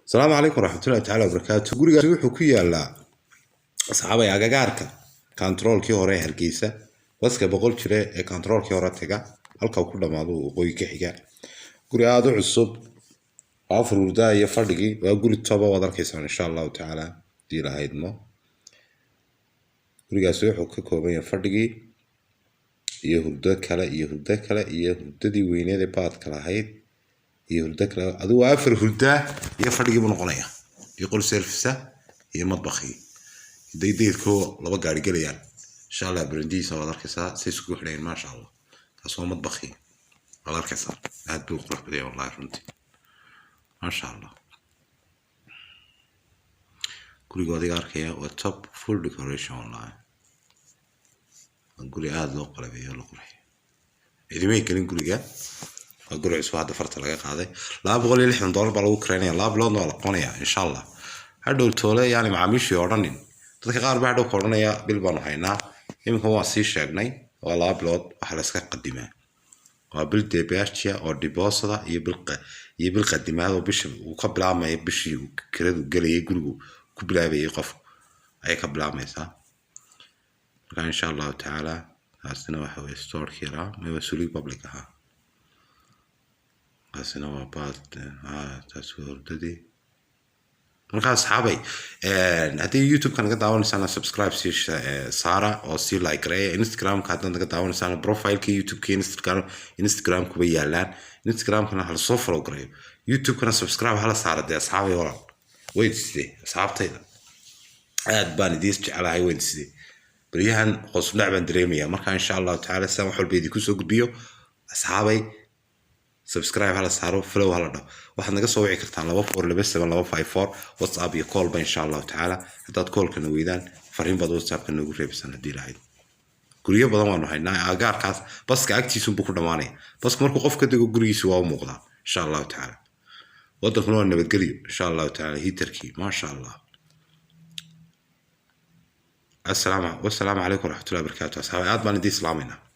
السلام عليكم ورحمة الله تعالى وبركاته. gurigaas wuxuu ku yaalaa asxaabay agagaarka controlkii hore ee Hargeysa waska boqol jire ee controlkii hore taga halka uu ku dhamaado waqooyi ka xiga guri aad u cusub afar urda iyo fadhigi waa guri toba wada arkaysan insha Allah taala diilahaydmo gurigaas wuxuu ka kooban yahay fadhigi iyo hurdo kale iyo hurdadii weyneed ee baad kala ahayd iyo hurdo kale aduu afar hurda iyo fadhigi buu noqonaya iyo qol service iyo madbaxi deydko laba gaari galayaan insha Allah brandiisa wada arkaysa si isku xidheen ma sha Allah taas waa madbaxi wada arkaysa aad buu qurux badan wallahi runtii ma sha Allah guriga wada arkaya waa top full decoration wallahi guri aad loo qalabeeyo loo qurxiyo idimay kalin guriga guri cusub hadda farta laga qaaday $260 baa lagu keenaya laba bilood oo la qonaya insha Allah hadhow toole yani macaamiishii oo dhanin dadka qaar baa hadhow koranaya bil baan haynaa iminka waa sii sheegnay waa laba bilood waxa la iska qadimaa waa bil deebaashia oo dibosada iyo bil qadimaad oo bisha uu ka bilaabmay bishii kiradu galay gurigu ku bilaabay qof ay ka bilaabaysaa marka insha Allah taala asna waxa way store kira ma wasuuli public ah asna waa baad tasawir dadii marka asxaabay hadii YouTube kan ka daawanaysan subscribe si saara oo si like gareeya Instagram ka hadda ka daawanaysan profile ki YouTube ki Instagram ku yaalaan Instagram kana hal soo follow gareeyo YouTube kana subscribe hala saara de asxaabay wala way sidee asxaabtayda aad baan idin jecelahay way sidee bariyahan qosnac baan dareemaya marka insha Allah taala san wax walba idin ku soo gudbiyo asxaabay subscribe hala saaro follow hala dhaw waxaad naga soo wici kartaan 2427 WhatsApp iyo call ba insha Allah taala hadaad call kana weydaan fariin baad WhatsApp kana ugu reebsan hadii lahayd guriyo badan waan haynaa agaarkaas baska agtiisu buu ku dhamaanay baska markuu qofka dago gurigiisa waa u muuqdaa insha Allah taala waddanku waa nabadgeliyo insha Allah taala hitarkii ma sha Allah السلام عليكم ورحمة الله وبركاته. أصحابي أدمان دي سلامنا.